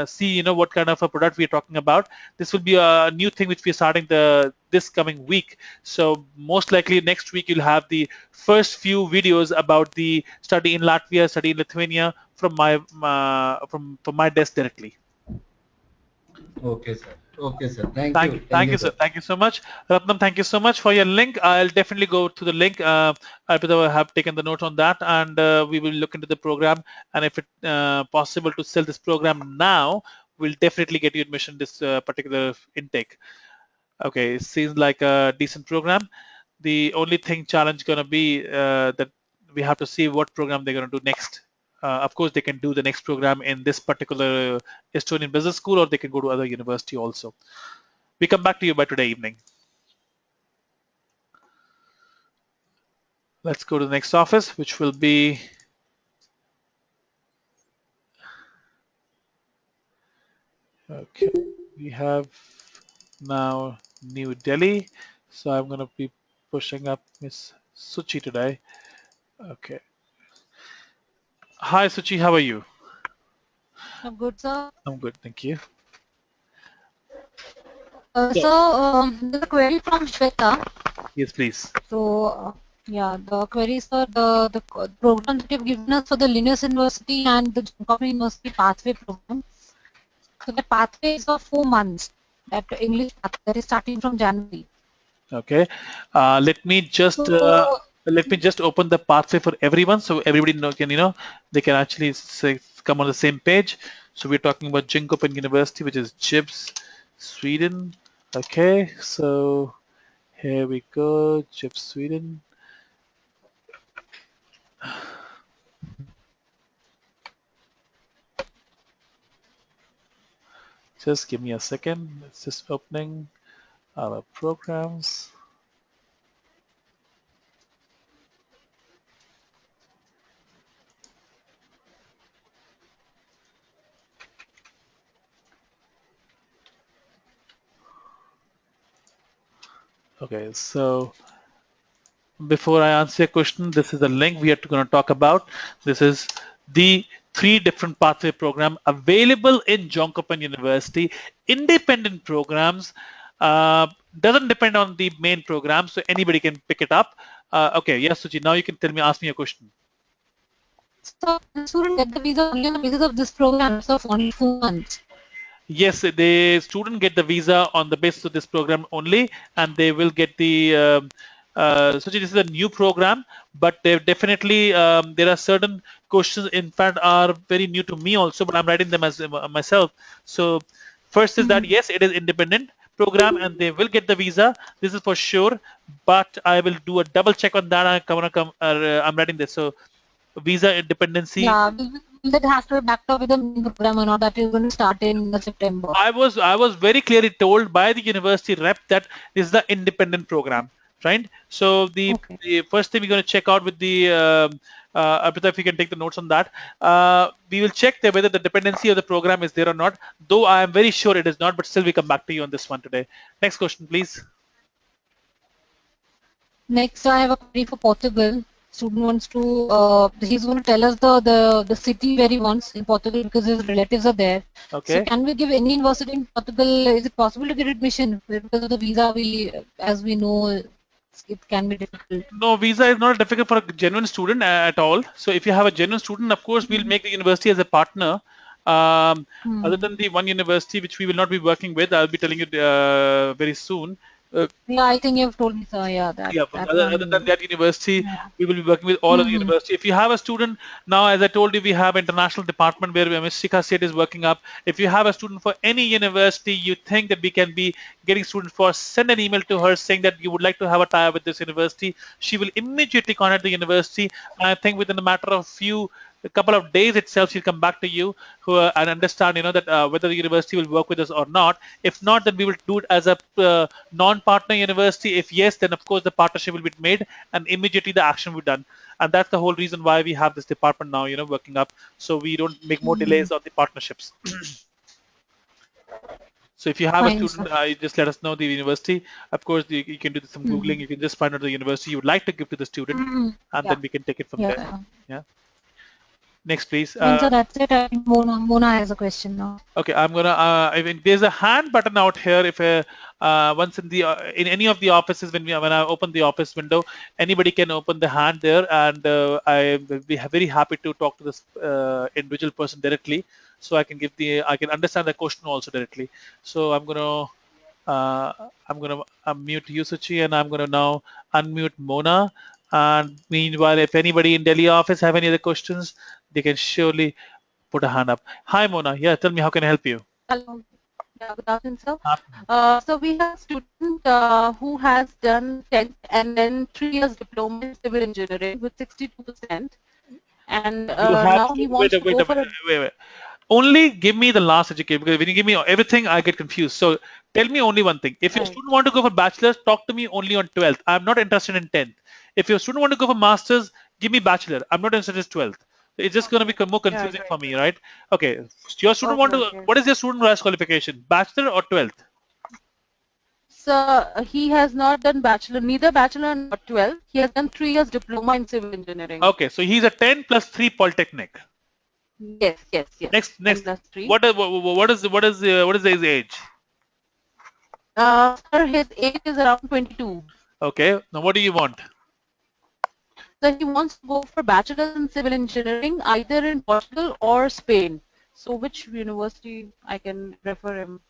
A: see, you know, what kind of a product we are talking about. This will be a new thing which we are starting this coming week. So most likely next week you'll have the first few videos about the study in Latvia, study in Lithuania from my desk directly.
E: Okay, sir. Okay, sir.
A: Thank you, sir. Thank you so much. Ratnam, thank you so much for your link. I'll definitely go to the link. I have taken the note on that, and we will look into the program. And if it's possible to sell this program now, we'll definitely get you admission this particular intake. Okay, it seems like a decent program. The only thing challenge gonna be that we have to see what program they're gonna do next. Of course, they can do the next program in this particular Estonian business school, or they can go to other university also. We come back to you by today evening. Let's go to the next office, which will be okay. We have now New Delhi, so I'm going to be pushing up Miss Suchi today. Okay. Hi, Suchi. How are you?
F: I'm good, sir.
A: I'm good, thank you.
F: There's a query from Shweta.
A: Yes, please.
F: So, yeah, the query, sir, the program that you've given us for the Linus University and the Jonkoping University pathway program. So the pathway is of 4 months. That English pathway that is starting from January.
A: Okay. Let me just open the pathway for everyone, so everybody can they can actually come on the same page. So we're talking about Jönköping University, which is JIBS, Sweden. Okay, so here we go, JIBS, Sweden. Just give me a second. It's just opening our programs. Okay, so before I answer your question, this is the link we are going to talk about. This is the 3 different pathway program available in Jönköping University. Independent programs, doesn't depend on the main program, so anybody can pick it up. Okay, yes, Suchi, now you can ask me a question.
F: So the student get the visa only on the basis of this program, so for only 4 months.
A: Yes, the student get the visa on the basis of this program only, and they will get the so this is a new program, but they definitely there are certain questions, in fact, are very new to me also, but I'm writing them as myself. So first is that yes, it is independent, program and they will get the visa. This is for sure, but I will do a double check on that. I'm writing this. So visa dependency.
F: Yeah, will that have to be backed up with the main program or not that is going to start in September?
A: I was very clearly told by the university rep that this is the independent program, right? So
F: Okay.
A: the first thing we're going to check out with the Arpita, if you can take the notes on that, we will check whether the dependency of the program is there or not. Though I am very sure it is not, but still we come back to you on this one today. Next question, please.
F: Next, I have a query for Portugal. Student wants to, he's going to tell us the city where he wants in Portugal because his relatives are there. So
A: Okay.
F: can we give any university in Portugal? Is it possible to get admission because of the visa? As we know, it can be difficult.
A: No, visa is not difficult for a genuine student at all. So if you have a genuine student, of course, we'll make the university as a partner. Other than the one university which we will not be working with, I'll be telling you very soon.
F: Yeah, I think you've told me so. Yeah,
A: Yeah, but
F: that
A: other than
F: one.
A: that university,
F: Yeah.
A: we will be working with all of the university. If you have a student now, as I told you, we have international department where Ms. Shikha Seth is working up. If you have a student for any university, you think that we can be getting students for, send an email to her saying that you would like to have a tie-up with this university. She will immediately contact the university. I think within a matter of a couple of days itself, she'll come back to you and understand, that whether the university will work with us or not. If not, then we will do it as a non-partner university. If yes, then of course the partnership will be made and immediately the action will be done. And that's the whole reason why we have this department now, working up, so we don't make more delays on the partnerships. So if you have a
F: Fine,
A: student,
F: sir.
A: just let us know the university. Of course, you can do some Googling. You can just find out the university you would like to give to the student, and
F: Yeah.
A: then we can take it from
F: Yeah.
A: there. Yeah. Next, please.
F: Fine, sir. That's it. I think Mona has a question now.
A: Okay, I'm gonna. I mean, there's a hand button out here. If once in any of the offices, when I open the office window, anybody can open the hand there, and I will be very happy to talk to this individual person directly, so I can understand the question also directly. So I'm gonna unmute Yusuchi, and I'm gonna now unmute Mona. And meanwhile, if anybody in Delhi office have any other questions, they can surely put a hand up. Hi, Mona. Yeah, tell me, how can I help you?
F: Hello. Yeah, good afternoon, sir.
A: Uh,
F: So we have a student who has done 10th and then 3 years diploma in civil engineering with 62%, and
A: You have
F: now he
A: to wait,
F: wants to
A: wait,
F: go
A: wait,
F: for a.
A: wait. Only give me the last education, because when you give me everything, I get confused. So tell me only one thing. If your
F: Right.
A: student want to go for bachelor's, talk to me only on 12th. I'm not interested in 10th. If your student want to go for master's, give me bachelor. I'm not interested in 12th. It's just going to be more
F: Yeah,
A: confusing for
F: right.
A: me, right? Okay. Your student
F: Okay,
A: want to.
F: okay.
A: What is your student class qualification? Bachelor or 12th?
F: So he has not done bachelor, neither bachelor nor 12. He has done 3 years diploma in civil engineering.
A: Okay. So he's a 10 plus 3 polytechnic.
F: Yes, yes, yes.
A: Next.
F: 10 plus 3.
A: What is his age?
F: Sir, his age is around 22.
A: Okay. Now what do you want?
F: So he wants to go for bachelor's in civil engineering either in Portugal or Spain. So which university I can refer him?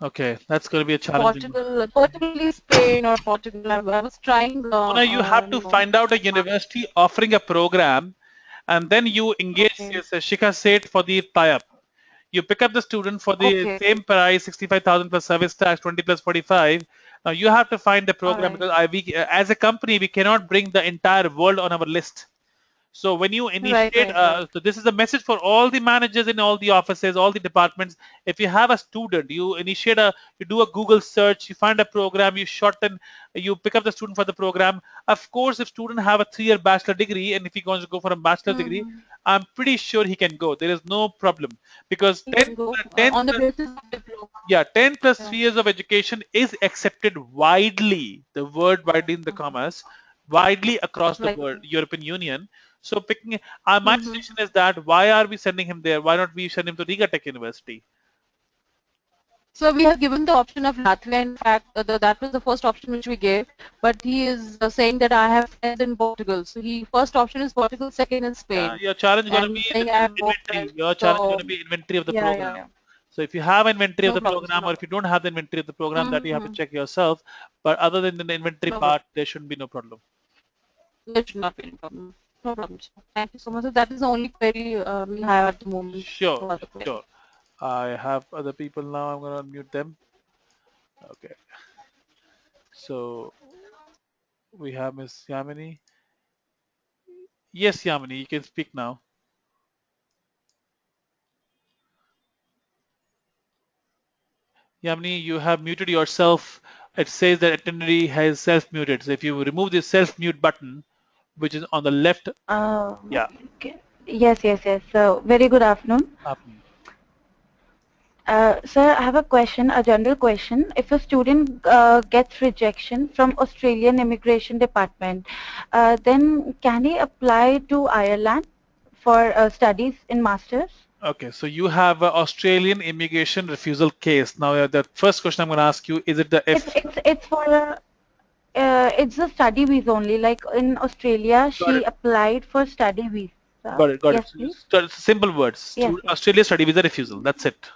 A: Okay, that's going to be a challenging one.
F: Particularly Spain or Portugal. I was trying,
A: Mona, you have to find out a university offering a program, and then you engage
F: Okay.
A: yes, Shikha Seth for the tie-up. You pick up the student for the
F: Okay.
A: same price, 65,000 plus service tax, 20 plus 45. Now you have to find the
F: All
A: program,
F: right.
A: because as a company, we cannot bring the entire world on our list. So when you initiate,
F: Right.
A: so this is a message for all the managers in all the offices, all the departments. If you have a student, you do a Google search, you find a program, you pick up the student for the program. Of course, if student have a 3-year bachelor degree, and if he wants to go for a bachelor degree,
F: Mhm.
A: I'm pretty sure he can go. There is no problem, because
F: He can go
A: 10
F: on the
A: plus,
F: basis of diploma.
A: yeah, 10 plus
F: Yeah.
A: 3 years of education is accepted widely. The word widely in the commas, widely across the
F: Right.
A: world, European Union. So my
F: Mhm.
A: suggestion is that why are we sending him there? Why not we send him to Riga Tech University?
F: So we have given the option of Latvia. In fact, that was the first option which we gave. But he is saying that I have friends in Portugal. So he first option is Portugal, second is Spain,
A: Your challenge going to
F: and
A: be
F: he's
A: the
F: saying I have no
A: inventory.
F: friends.
A: Your challenge going
F: So
A: to be inventory of the
F: yeah.
A: program. So if you have inventory of
F: No
A: the
F: problem.
A: program,
F: No
A: or if you don't have the inventory of the program, that you have to
F: problem.
A: check yourself. But other than the inventory
F: No
A: part,
F: problem.
A: there shouldn't be no problem.
F: There should not be any problem. No problem. Sir. Thank you so much. So that is the only query we have at the moment.
A: Sure,
F: No other
A: sure.
F: query.
A: I have other people now. I'm going to unmute them. Okay. So we have Miss Yamini. Yes, Yamini, you can speak now. Yamini, you have muted yourself. It says that attendee has self-muted. So if you remove the self-mute button, which is on the left, yeah,
G: Okay. Yes. So, very good afternoon.
A: afternoon.
G: Sir, I have a question, a general question. If a student gets rejection from Australian Immigration Department, then can he apply to Ireland for studies in masters?
A: Okay, so you have an Australian immigration refusal case. Now, the first question I'm going to ask you is it the
G: It's
A: F?
G: it's it's for a it's a study visa only. Like in Australia,
A: Got
G: she
A: it.
G: applied for study visa.
A: Got it. Got it.
G: Yes,
A: So
G: please.
A: simple words.
G: Yes, yes,
A: Australia study visa refusal. That's it.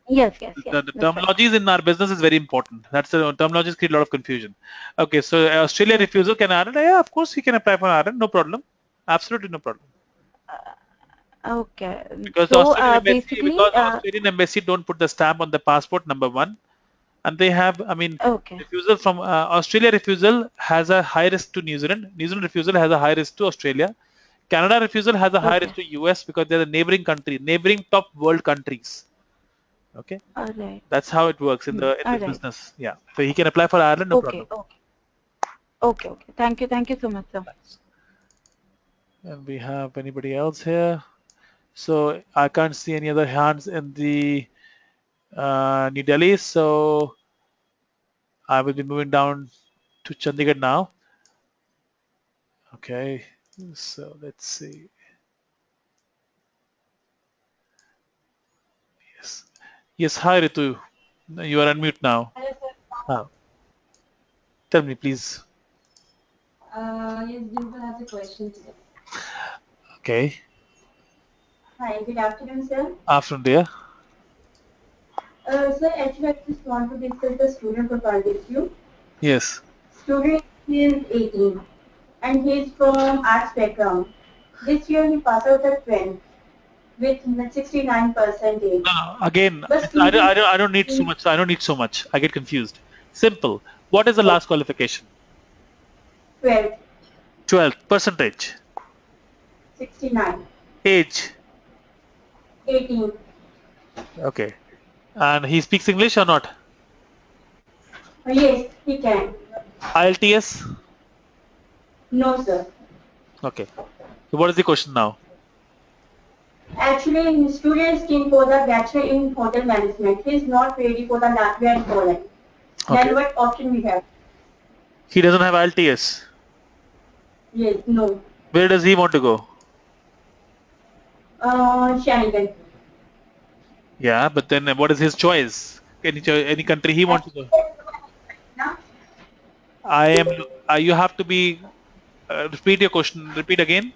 G: yes.
A: The
G: That's right.
A: terminologies in our business is very important. That's the terminologies create a lot of confusion. Okay, so Australia
G: Yes,
A: refusal can Ireland? Yeah, of course he can apply for Ireland. No problem. Absolutely no problem.
G: okay.
A: Because the
G: So
A: Australian embassy,
G: basically,
A: because the Australian embassy don't put the stamp on the passport, number one, and they have, I mean,
G: okay,
A: refusal from Australia refusal has a high risk to New Zealand. New Zealand refusal has a high risk to Australia. Canada refusal has a high
G: okay.
A: risk to US because they're the neighboring country, neighboring top world countries. Okay,
G: All right.
A: that's how it works in the in
G: All
A: this
G: right.
A: business. Yeah, so he can apply for Ireland, no
G: Okay,
A: problem.
G: okay. Thank you so much, sir.
A: Thanks. And we have anybody else here? So I can't see any other hands in the New Delhi. So I will be moving down to Chandigarh now. Okay, so let's see. Yes, yes. Hi Ritu, you are on mute now.
H: Hello, sir.
A: Ah, tell me please.
H: Yes, Dimple has a question today.
A: Okay,
H: Hi, good afternoon, sir.
A: afternoon dear.
H: Sir, actually, I just want to discuss the student profile with you.
A: Yes.
H: Student is 18 and he is from arts background. This year he passed out the 12th with 69
A: No,
H: percentage.
A: no. Again,
H: But still he
A: I don't need so much. I don't need so much. I get confused. Simple. What is the last qualification?
H: 12th,
A: 12th percentage.
H: 69,
A: Age.
H: 18.
A: Okay. And he speaks English or not?
H: Yes, he can.
A: IELTS?
H: No, sir.
A: Okay. So what is the question now?
H: Actually, student scheme for the bachelor in hotel management. He is not ready for the Latvia and Poland.
A: Okay.
H: Then what option we have?
A: He doesn't have IELTS.
H: Yes, no.
A: Where does he want to go?
H: Shanigan.
A: Yeah, but then what is his choice? Any country he wants to go.
H: Now,
A: I am. You have to be. Repeat your question. Repeat again.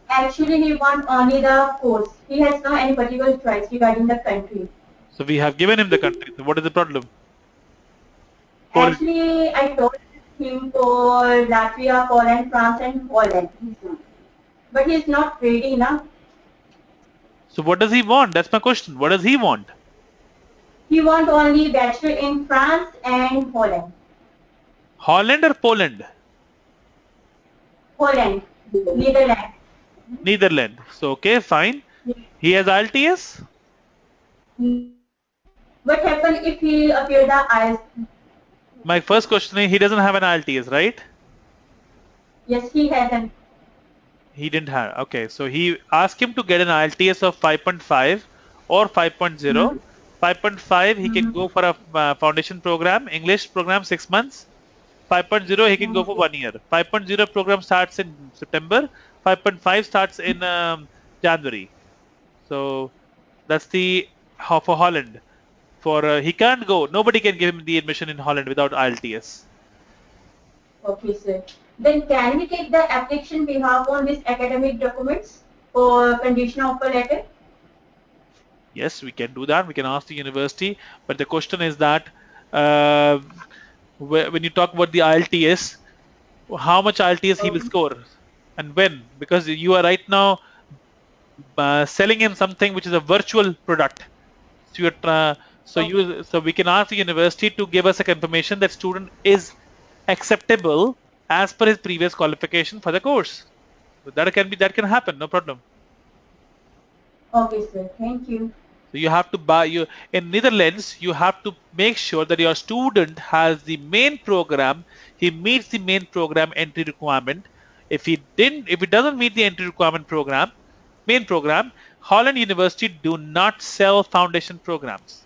H: actually, he wants only the course. He has no any particular choice regarding the country.
A: So we have given him the country. So what is the problem? Poland.
H: Actually, I told him for Latvia, Poland, France, and Holland. But he's not ready now.
A: So what does he want? That's my question. What does he want?
H: He wants only bachelor in France and Holland.
A: Holland or Poland?
H: Holland, Netherlands.
A: Netherlands. So okay, fine. He has IELTS.
H: What happens if he appear the IELTS?
A: My first question is he doesn't have an IELTS, right?
H: Yes, he hasn't.
A: He didn't have. Okay, so he asked him to get an IELTS of 5.5 or 5.0.
H: Mm-hmm.
A: 5.5 he can
H: Mm-hmm.
A: go for a foundation program, English program 6 months. 5.0 he can go for 1 year. 5.0 program starts in September. 5.5 starts in January. So that's the how for Holland. For he can't go. Nobody can give him the admission in Holland without IELTS.
H: Okay, sir. Then can we take the application behalf on this academic documents for condition offer letter?
A: Yes, we can do that. We can ask the university, but the question is that uh, when you talk about the IELTS, how much IELTS he will
H: Okay.
A: score and when? Because you are right now selling him something which is a virtual product. So So we can ask the university to give us a confirmation that student is acceptable as per his previous qualification for the course. So that can happen, no problem.
H: Okay, sir. Thank you.
A: So you have to in Netherlands, you have to make sure that your student has the main program, he meets the main program entry requirement. If he doesn't meet the entry requirement main program, Holland University do not sell foundation programs.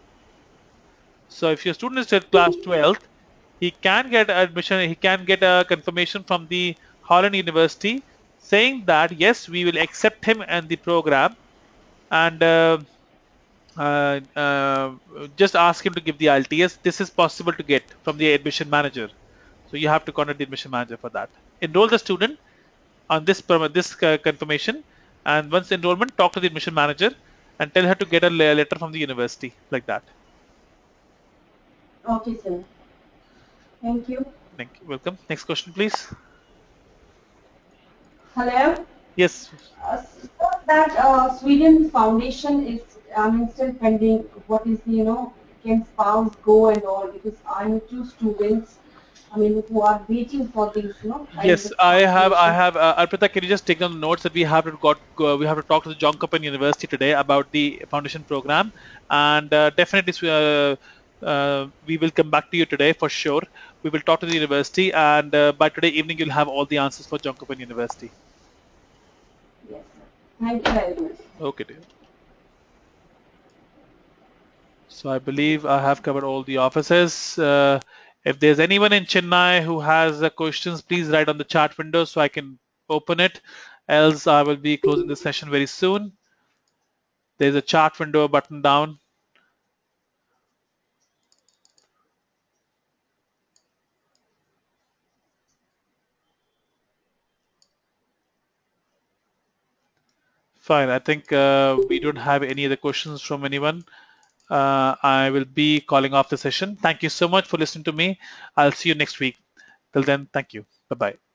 A: So if your student is at class 12th, he can get admission, he can get a confirmation from the Holland University saying that yes, we will accept him and the program, and uh, uh, just ask him to give the IELTS. This is possible to get from the admission manager. So you have to contact the admission manager for that. Enroll the student on this confirmation, and once enrollment, talk to the admission manager and tell her to get a letter from the university like that.
H: Okay, sir. Thank you.
A: Thank you. Welcome. Next question, please.
H: Hello.
A: Yes.
H: So that Sweden foundation is, I mean, still pending. What is the, can spouse go and all? Because I know two students, I mean, who are waiting for these, kind
A: Yes,
H: of
A: I
H: foundation.
A: have. Arpita, can you just take down the notes that we have we have to talk to the John Copen University today about the foundation program, and definitely we will come back to you today for sure. We will talk to the university, and by today evening you'll have all the answers for John Copen University.
H: Yes, sir. Thank you very much.
A: Okay, dear. So I believe I have covered all the offices. If there's anyone in Chennai who has questions, please write on the chat window so I can open it. Else I will be closing the session very soon. There's a chat window button down. Fine. I think we don't have any other questions from anyone. I will be calling off the session. Thank you so much for listening to me. I'll see you next week. Till then, thank you. Bye-bye.